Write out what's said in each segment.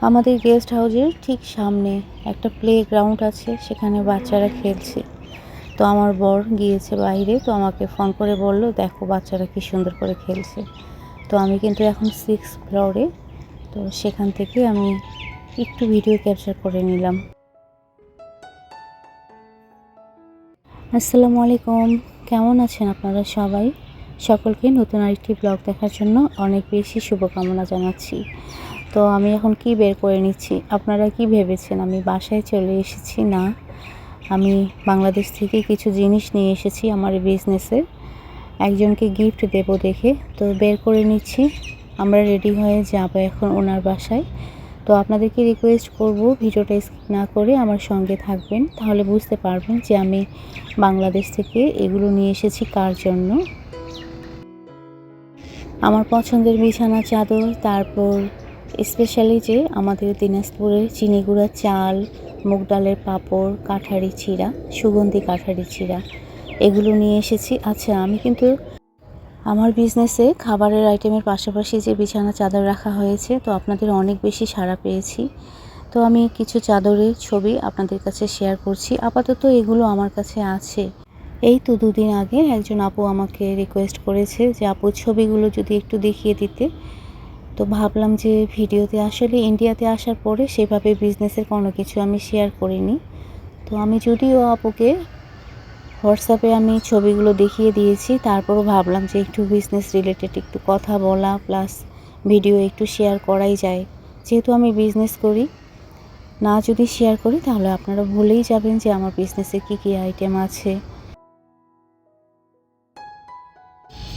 আমাদের গেস্ট হাউসের ঠিক সামনে একটা প্লে গ্রাউন্ড আছে, সেখানে বাচ্চারা খেলছে। তো আমার বর গিয়েছে বাইরে, তো আমাকে ফোন করে বলল, দেখো বাচ্চারা কি সুন্দর করে খেলছে। তো আমি কিন্তু এখন 6th ফ্লোরে, তো সেখান থেকে আমি একটু ভিডিও ক্যাপচার করে নিলাম। আসসালামু আলাইকুম, কেমন আছেন আপনারা সবাই? সকলকে নতুন আরেকটি ব্লগ দেখার জন্য অনেক বেশি শুভকামনা জানাচ্ছি। তো আমি এখন কি বের করে নিচ্ছি, আপনারা কি ভেবেছেন আমি বাসায় চলে এসেছি? না, আমি বাংলাদেশ থেকে কিছু জিনিস নিয়ে এসেছি আমার বিজনেসের, একজনকে গিফট দেব দেখে। তো বের করে নিচ্ছি, আমরা রেডি হয়ে যাব এখন ওনার বাসায়। তো আপনাদেরকে রিকোয়েস্ট করব ভিডিওটা স্কিপ না করে আমার সঙ্গে থাকবেন, তাহলে বুঝতে পারবেন যে আমি বাংলাদেশ থেকে এগুলো নিয়ে এসেছি কার জন্য। আমার পছন্দের বিছানা চাদর, তারপর স্পেশালি যে আমাদের দিনাজপুরের চিনি গুঁড়া চাল, মুগ ডালের পাঁপড়, কাঠারি চিড়া, সুগন্ধি কাঠারি চিড়া, এগুলো নিয়ে এসেছি। আচ্ছা, আমি কিন্তু আমার বিজনেসে খাবারের আইটেমের পাশাপাশি যে বিছানা চাদর রাখা হয়েছে, তো আপনাদের অনেক বেশি সাড়া পেয়েছি। তো আমি কিছু চাদরের ছবি আপনাদের কাছে শেয়ার করছি। আপাতত এগুলো আমার কাছে আছে। এই তো 2 দিন আগে একজন আপু আমাকে রিকোয়েস্ট করেছে যে আপু ছবিগুলো যদি একটু দেখিয়ে দিতে। তো ভাবলাম যে ভিডিওতে, আসলে ইন্ডিয়াতে আসার পরে সেভাবে বিজনেসের কোনো কিছু আমি শেয়ার করিনি। তো আমি যদিও আপুকে হোয়াটসঅ্যাপে আমি ছবিগুলো দেখিয়ে দিয়েছি, তারপরও ভাবলাম যে একটু বিজনেস রিলেটেড একটু কথা বলা প্লাস ভিডিও একটু শেয়ার করাই যায়। যেহেতু আমি বিজনেস করি, না যদি শেয়ার করি তাহলে আপনারা ভুলেই যাবেন যে আমার বিজনেসে কী কী আইটেম আছে।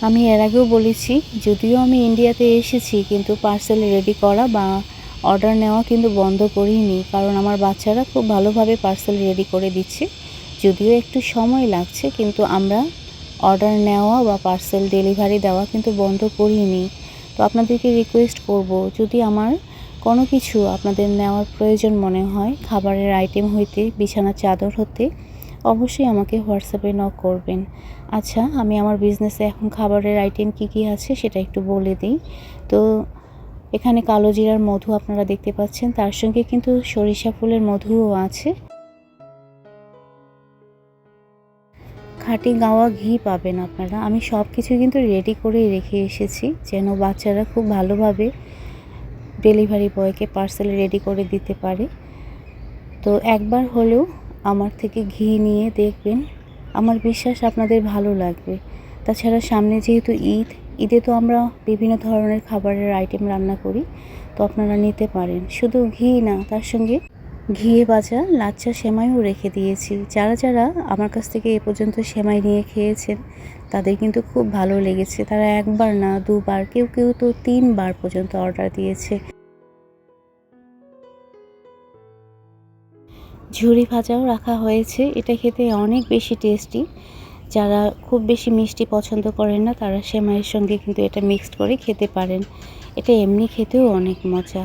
আমি এর আগেও বলেছি, যদিও আমি ইন্ডিয়াতে এসেছি কিন্তু পার্সেল রেডি করা বা অর্ডার নেওয়া কিন্তু বন্ধ করিনি, কারণ আমার বাচ্চারা খুব ভালোভাবে পার্সেল রেডি করে দিচ্ছে। যদিও একটু সময় লাগছে, কিন্তু আমরা অর্ডার নেওয়া বা পার্সেল ডেলিভারি দেওয়া কিন্তু বন্ধ করিনি। তো আপনাদেরকে রিকোয়েস্ট করব, যদি আমার কোনো কিছু আপনাদের নেওয়ার প্রয়োজন মনে হয়, খাবারের আইটেম হইতে বিছানার চাদর হতে, অবশ্যই আমাকে হোয়াটসঅ্যাপে নক করবেন। আচ্ছা, আমি আমার বিজনেসে এখন খাবারের আইটেম কি কি আছে সেটা একটু বলে দিই। তো এখানে কালো জিরার মধু আপনারা দেখতে পাচ্ছেন, তার সঙ্গে কিন্তু সরিষা ফুলের মধুও আছে। খাঁটি গাওয়া ঘি পাবেন আপনারা। আমি সব কিছু কিন্তু রেডি করেই রেখে এসেছি, যেন বাচ্চারা খুব ভালোভাবে ডেলিভারি বয়কে পার্সেল রেডি করে দিতে পারে। তো একবার হলেও আমার থেকে ঘি নিয়ে দেখবেন, আমার বিশ্বাস আপনাদের ভালো লাগবে। তাছাড়া সামনে যেহেতু ঈদে তো আমরা বিভিন্ন ধরনের খাবারের আইটেম রান্না করি, তো আপনারা নিতে পারেন। শুধু ঘি না, তার সঙ্গে ঘিয়ে ভাজা লাচ্ছা সেমাইও রেখে দিয়েছি। যারা যারা আমার কাছ থেকে এ পর্যন্ত সেমাই নিয়ে খেয়েছেন তাদের কিন্তু খুব ভালো লেগেছে। তারা একবার না, 2বার, কেউ কেউ তো 3বার পর্যন্ত অর্ডার দিয়েছে। ঝুরি ভাজাও রাখা হয়েছে, এটা খেতে অনেক বেশি টেস্টি। যারা খুব বেশি মিষ্টি পছন্দ করেন না, তারা সেমাইয়ের সঙ্গে কিন্তু এটা মিক্সড করে খেতে পারেন। এটা এমনি খেতেও অনেক মজা।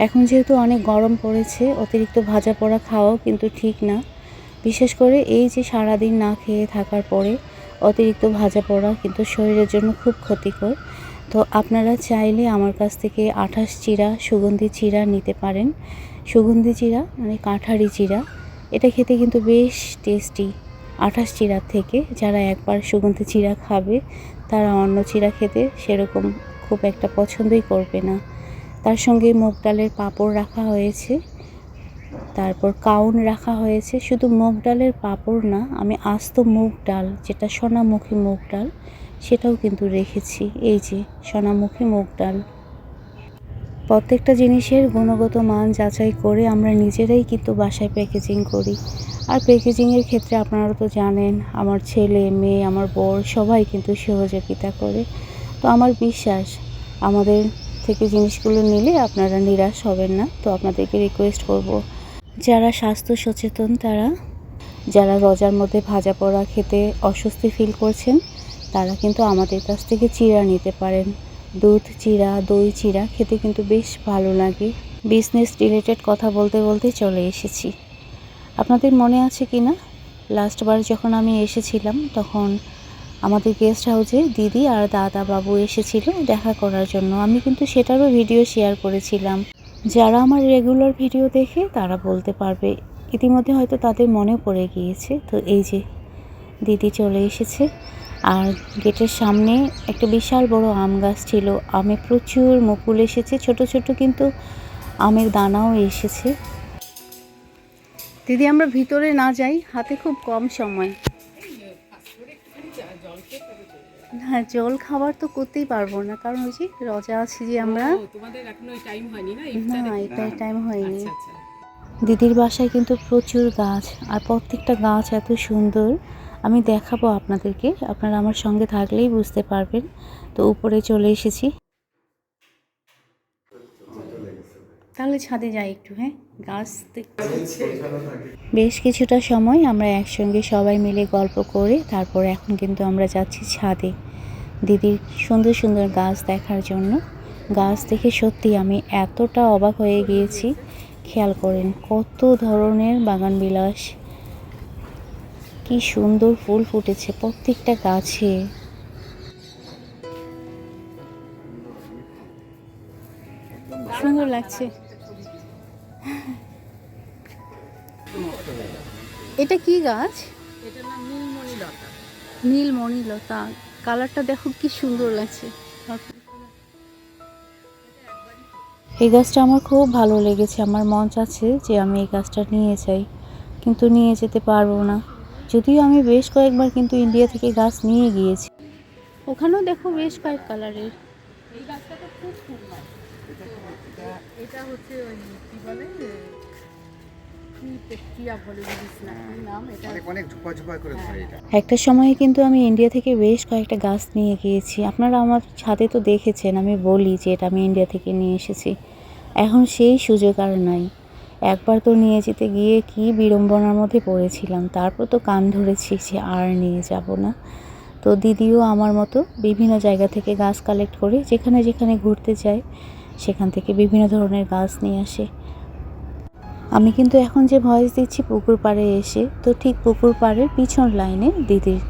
এখন যেহেতু অনেক গরম পড়েছে, অতিরিক্ত ভাজা পোড়া খাওয়াও কিন্তু ঠিক না। বিশেষ করে এই যে সারাদিন না খেয়ে থাকার পরে অতিরিক্ত ভাজা পোড়া কিন্তু শরীরের জন্য খুব ক্ষতিকর। তো আপনারা চাইলে আমার কাছ থেকে আঠাশ চিড়া, সুগন্ধি চিড়া নিতে পারেন। সুগন্ধি চিড়া মানে কাঠারি চিড়া, এটা খেতে কিন্তু বেশ টেস্টি আঠাশ চিড়ার থেকে। যারা একবার সুগন্ধি চিড়া খাবে তারা অন্য চিড়া খেতে সেরকম খুব একটা পছন্দই করবে না। তার সঙ্গে মুগ ডালের পাঁপড় রাখা হয়েছে, তারপর কাউন রাখা হয়েছে। শুধু মুগ ডালের পাঁপড় না, আমি আস্ত মুগ ডাল, যেটা সোনামুখী মুগ ডাল, সেটাও কিন্তু রেখেছি। এই যে সোনামুখী মুগ ডাল। প্রত্যেকটা জিনিসের গুণগত মান যাচাই করে আমরা নিজেরাই কিন্তু বাসায় প্যাকেজিং করি। আর প্যাকেজিংয়ের ক্ষেত্রে আপনারা তো জানেন, আমার ছেলে মেয়ে, আমার বর সবাই কিন্তু সহযোগিতা করে। তো আমার বিশ্বাস আমাদের থেকে জিনিসগুলো নিলে আপনারা নিরাশ হবেন না। তো আপনাদেরকে রিকোয়েস্ট করব, যারা স্বাস্থ্য সচেতন, যারা রোজার মধ্যে ভাজা পোড়া খেতে অস্বস্তি ফিল করছেন, তারা কিন্তু আমাদের কাছ থেকে চিড়া নিতে পারেন। দুধ চিড়া, দই চিড়া খেতে কিন্তু বেশ ভালো লাগে। বিজনেস রিলেটেড কথা বলতে বলতে চলে এসেছি। আপনাদের মনে আছে কি না, লাস্টবার যখন আমি এসেছিলাম তখন আমাদের গেস্ট হাউসে দিদি আর দাদা বাবু এসেছিল দেখা করার জন্য। আমি কিন্তু সেটারও ভিডিও শেয়ার করেছিলাম। যারা আমার রেগুলার ভিডিও দেখে তারা বলতে পারবে, ইতিমধ্যে হয়তো তাদের মনে পড়ে গিয়েছে। তো এই যে দিদি চলে এসেছে, আর গেটের সামনে একটা বিশাল বড় আম গাছ ছিল। আমে প্রচুর মুকুল এসেছে, ছোট ছোট কিন্তু আমের দানাও এসেছে। দিদি আমরা ভিতরে না যাই, হাতে খুব কম সময়। হ্যাঁ, জল খাবার তো করতেই পারবো না, কারণ ওই যে রোজা আছি যে আমরা। তোমাদের এখনো টাইম হয়নি না? না, এটাই টাইম হয়নি। আচ্ছা আচ্ছা। দিদির বাসায় কিন্তু প্রচুর গাছ, আর প্রত্যেকটা গাছ এত সুন্দর। আমি দেখাবো আপনাদেরকে, আপনারা আমার সঙ্গে থাকলেই বুঝতে পারবেন। তো উপরে চলে এসেছি, তাহলে ছাদে যাই একটু। হ্যাঁ, গাছ দেখতে। বেশ কিছুটা সময় আমরা একসঙ্গে সবাই মিলে গল্প করে তারপর এখন কিন্তু আমরা যাচ্ছি ছাদে দিদির সুন্দর সুন্দর গাছ দেখার জন্য। গাছ দেখে সত্যি আমি এতটা অবাক হয়ে গিয়েছি। খেয়াল করেন কত ধরনের বাগানবিলাস, কি সুন্দর ফুল ফুটেছে প্রত্যেকটা গাছে। সুন্দর লাগছে। এটা কি গাছ? এটা না নীলমণি লতা। নীলমণি লতা, কালারটা দেখো কি সুন্দর লাগছে। এই গাছটা আমার খুব ভালো লেগেছে, আমার মন চাচ্ছে যে আমি এই গাছটা নিয়ে যাই, কিন্তু নিয়ে যেতে পারবো না। যদিও আমি বেশ কয়েকবার কিন্তু ইন্ডিয়া থেকে গাছ নিয়ে গিয়েছি। ওখানেও দেখো বেশ কয়েক কালারের। এই গাছটা তো খুব সুন্দর। এটা হচ্ছে ওই কি বলে টিয়া বলে না নাম, এটা অনেক ঝোপা ঝোপা করে ধরে। এটা একটা সময়ে কিন্তু আমি ইন্ডিয়া থেকে বেশ কয়েকটা গাছ নিয়ে গিয়েছি। আপনারা আমার ছাদে তো দেখেছেন, আমি বলি যে এটা আমি ইন্ডিয়া থেকে নিয়ে এসেছি। এখন সেই সুযোগ আর নাই। একবার তো নিয়ে যেতে গিয়ে কি বিড়ম্বনার মধ্যে পড়েছিলাম, তারপর তো কান ধরেছি যে আর নিয়ে যাব না। তো দিদিও আমার মতো বিভিন্ন জায়গা থেকে গাছ কালেক্ট করে যেখানে যেখানে ঘুরতে যায় সেখান থেকে বিভিন্ন ধরনের গাছ নিয়ে আসে। আমি কিন্তু এখন যে ভয়েস দিচ্ছি পুকুর পাড়ে এসে, তো ঠিক পুকুর পাড়ের পিছন লাইনে দিদির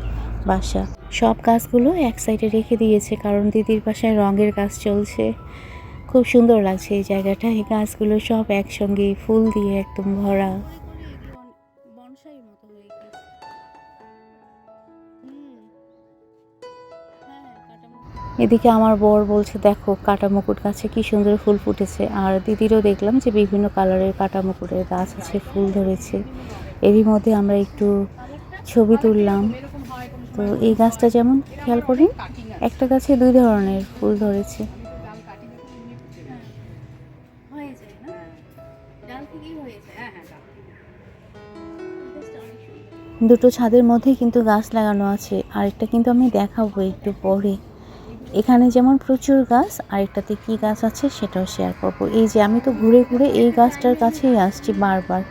বাসা। সব গাছগুলো এক সাইডে রেখে দিয়েছে, কারণ দিদির বাসায় রঙের কাজ চলছে। খুব সুন্দর লাগছে এই জায়গাটা। এই গাছগুলো সব একসঙ্গে ফুল দিয়ে একদম ভরা। এদিকে আমার বর বলছে দেখো কাটা মুকুট গাছে কি সুন্দর ফুল ফুটেছে, আর দিদিরও দেখলাম যে বিভিন্ন কালারের কাটা মুকুটের গাছ আছে, ফুল ধরেছে। এরই মধ্যে আমরা একটু ছবি তুললাম। তো এই গাছটা যেমন খেয়াল করি, একটা গাছে দুই ধরনের ফুল ধরেছে। দুটো ছাদের মধ্যেই কিন্তু গাছ লাগানো আছে, আরেকটা কিন্তু আমি দেখাবো একটু পরে। এখানে যেমন প্রচুর গাছ, আরেকটাতে কি গাছ আছে সেটাও শেয়ার করবো। এই যে আমি তো ঘুরে ঘুরে এই গাছটার কাছেই আসছি বারবার।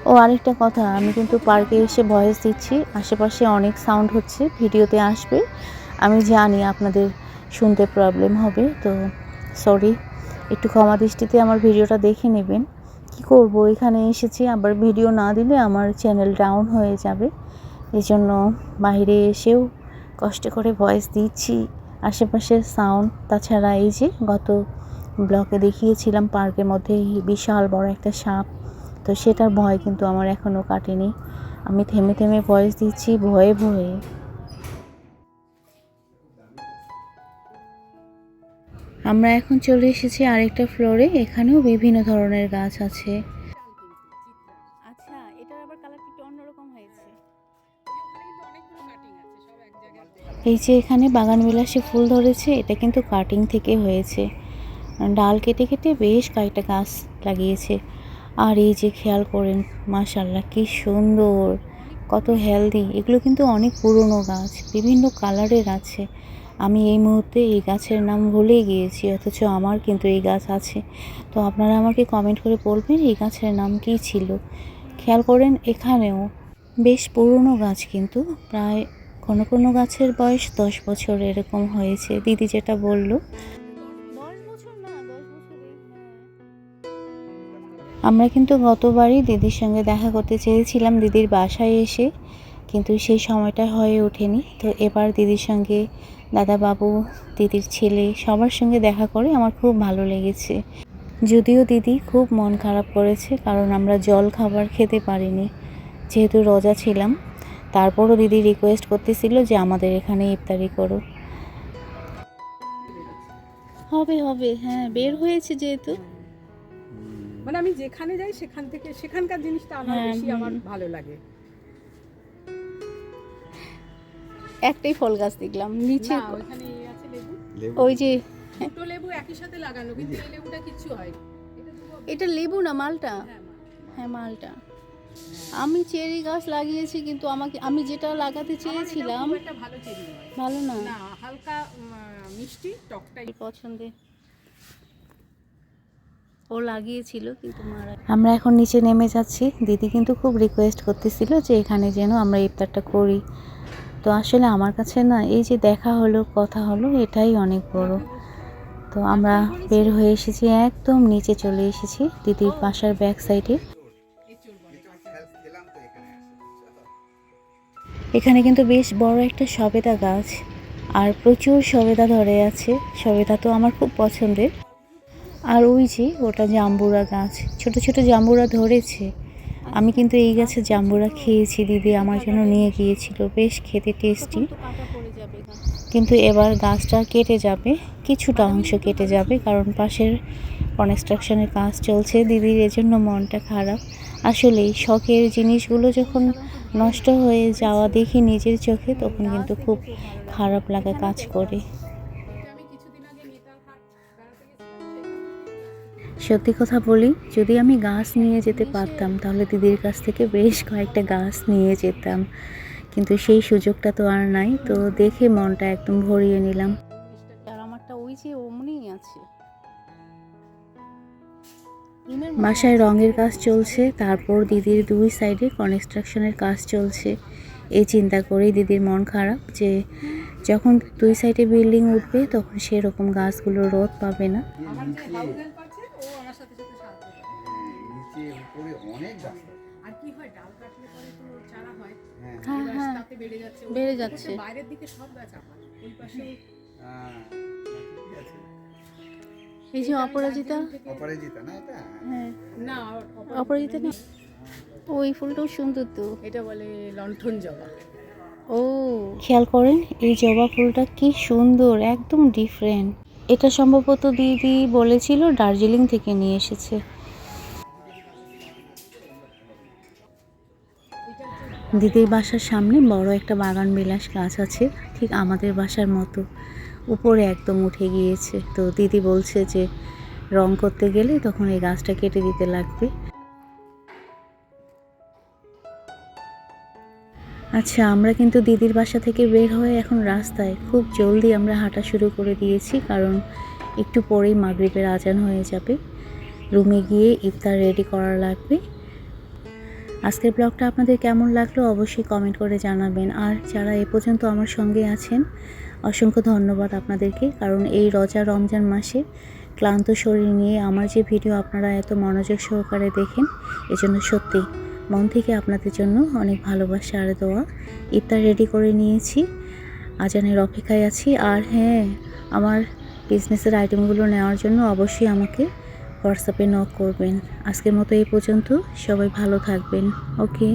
ও আরেকটা কথা, আমি কিন্তু পার্কে এসে ভয়েস দিচ্ছি, আশেপাশে অনেক সাউন্ড হচ্ছে, ভিডিওতে আসবে। আমি জানি আপনাদের শুনতে প্রবলেম হবে, তো সরি, একটু ক্ষমা দৃষ্টিতে আমার ভিডিওটা দেখে নেবেন। কি করব, এখানে এসেছি, আবার ভিডিও না দিলে আমার চ্যানেল ডাউন হয়ে যাবে। এই জন্য বাইরে এসেও কষ্ট করে ভয়েস দিচ্ছি। আশেপাশের সাউন্ড, তাছাড়া এই যে গত ব্লগে দেখিয়েছিলাম পার্কের মধ্যে বিশাল বড় একটা সাপ, তো সেটার ভয় কিন্তু আমার এখনও কাটেনি। আমি থেমে থেমে ভয়েস দিচ্ছি ভয়ে ভয়ে। আমরা এখন চলে এসেছি আরেকটা ফ্লোরে, এখানেও বিভিন্ন ধরনের গাছ আছে। আচ্ছা, এটার আবার কালারটা একটু অন্যরকম হয়েছে। এই যে এখানে বাগানবিলাসে ফুল ধরেছে, এটা কিন্তু কাটিং থেকে হয়েছে। ডাল কেটে কেটে বেশ কয়েকটা গাছ লাগিয়েছে। আর এই যে খেয়াল করেন, মাশাআল্লাহ কি সুন্দর, কত হেলদি। এগুলো কিন্তু অনেক পুরনো গাছ, বিভিন্ন কালারের আছে। আমি এই মুহূর্তে এই গাছের নাম ভুলেই গিয়েছি, অথচ আমার কিন্তু এই গাছ আছে। তো আপনারা আমাকে কমেন্ট করে বলবেন এই গাছের নাম কী ছিল। খেয়াল করেন এখানেও বেশ পুরনো গাছ, কিন্তু প্রায় কোনো কোনো গাছের বয়স 10 বছর এরকম হয়েছে, দিদি যেটা বললো। আমরা কিন্তু গতবারই দিদির সঙ্গে দেখা করতে চেয়েছিলাম দিদির বাসায় এসে, কিন্তু সেই সময়টা হয়ে ওঠেনি। তো এবার দিদির সঙ্গে দাদা বাবু, দিদির ছেলে সবার সঙ্গে দেখা করে আমার খুব ভালো লেগেছে। যদিও দিদি খুব মন খারাপ করেছে, কারণ আমরা জল খাবার খেতে পারিনি যেহেতু রোজা ছিলাম। তারপরও দিদি রিকোয়েস্ট করতেছিল যে আমাদের এখানে ইফতারি করো। হবে হবে, হ্যাঁ বের হয়েছে যেহেতু। মানে আমি যেখানে যাই সেখান থেকে সেখানকার জিনিসটা আমার হ্যাঁ, বেশি আমার ভালো লাগে। একটাই ফল গাছ দেখলাম নিচে, না ওইখানে আছে লেবু, ওই যে দুটো লেবু একই সাথে লাগানো, কিন্তু এই লেবুটা কিচ্ছু হয়। এটা লেবু না মালটা? হ্যাঁ মালটা। আমি চেরি গাছ লাগিয়েছি, কিন্তু আমি যেটা লাগাতে চেয়েছিলাম একটা ভালো চেরি নয়, ভালো না, না হালকা মিষ্টি টকটাই পছন্দের। ও লাগিয়েছিল কিন্তু মারা। আমরা এখন নিচে নেমে যাচ্ছি। দিদি কিন্তু খুব রিকোয়েস্ট করতেছিল যে এখানে যেন আমরা ইফতারটা করি। তো আসলে আমার কাছে না এই যে দেখা হলো, কথা হলো, এটাই অনেক বড়। তো আমরা বের হয়ে এসেছি, একদম নিচে চলে এসেছি দিদির বাসার ব্যাক সাইডে। এখানে কিন্তু বেশ বড় একটা সবেদা গাছ, আর প্রচুর সবেদা ধরে আছে। সবেদা তো আমার খুব পছন্দের। আর ওই যে ওটা জাম্বুরা গাছ, ছোট ছোট জাম্বুরা ধরেছে। আমি কিন্তু এই গাছে জাম্বুরা খেয়েছি, দিদি আমার জন্য নিয়ে গিয়েছিল, বেশ খেতে টেস্টি। কিন্তু এবার গাছটা কেটে যাবে, কিছুটা অংশ কেটে যাবে, কারণ পাশের কনস্ট্রাকশনের কাজ চলছে। দিদির এজন্য মনটা খারাপ। আসলেই শখের জিনিসগুলো যখন নষ্ট হয়ে যাওয়া দেখি নিজের চোখে, তখন কিন্তু খুব খারাপ লাগা কাজ করে। সত্যি কথা বলি, যদি আমি গাছ নিয়ে যেতে পারতাম তাহলে দিদির কাছ থেকে বেশ কয়েকটা গাছ নিয়ে যেতাম, কিন্তু সেই সুযোগটা তো আর নাই। তো দেখে মনটা একদম ভরিয়ে নিলাম। আর আমারটা ওই যে অমনিই আছে। বাসায় রঙের কাজ চলছে, তারপর দিদির দুই সাইডে কনস্ট্রাকশনের কাজ চলছে। এই চিন্তা করেই দিদির মন খারাপ যে যখন দুই সাইডে বিল্ডিং উঠবে তখন সেরকম গাছগুলো রোদ পাবে না। আর কি হয়, ডাল কাটলে পরে তো চারা হয়, হ্যাঁ হ্যাঁ তাতে বেড়ে যাচ্ছে। বাইরের দিকে সব গাছ আমার ওই পাশে। এই যে অপরাজিতা, না এটা? হ্যাঁ না অপরাজিতা না, ওই ফুলটাও সুন্দর তো। এটা বলে লণ্ঠন জবা। ও খেয়াল করেন এই জবা ফুলটা কি সুন্দর, একদম ডিফারেন্ট। এটা সম্ভবত দিদি বলেছিল দার্জিলিং থেকে নিয়ে এসেছে। দিদির বাসার সামনে বড় একটা বাগান বিলাস গাছ আছে, ঠিক আমাদের বাসার মতো, উপরে একদম উঠে গিয়েছে। তো দিদি বলছে যে রং করতে গেলে তখন এই গাছটা কেটে দিতে লাগবে। আচ্ছা, আমরা কিন্তু দিদির বাসা থেকে বের হয়ে এখন রাস্তায় খুব জলদি আমরা হাঁটা শুরু করে দিয়েছি, কারণ একটু পরেই মাগরিবের আজান হয়ে যাবে। রুমে গিয়ে ইফতার রেডি করা লাগবে। আজকের ব্লগটা আপনাদের কেমন লাগলো অবশ্যই কমেন্ট করে জানাবেন। আর যারা এ পর্যন্ত আমার সঙ্গে আছেন অসংখ্য ধন্যবাদ আপনাদেরকে, কারণ এই রমজান মাসে ক্লান্ত শরীর নিয়ে আমার যে ভিডিও আপনারা এত মনোযোগ সহকারে দেখেন, এজন্য সত্যি মন থেকে আপনাদের জন্য অনেক ভালোবাসা আর দোয়া। ইফতার রেডি করে নিয়েছি, আজানের অপেক্ষায় আছি। আর হ্যাঁ, আমার বিজনেসের আইটেমগুলো নেওয়ার জন্য অবশ্যই আমাকে হোয়াটসঅ্যাপে নক করবেন। আজকের মতো এই পর্যন্ত, সবাই ভালো থাকবেন। ওকে।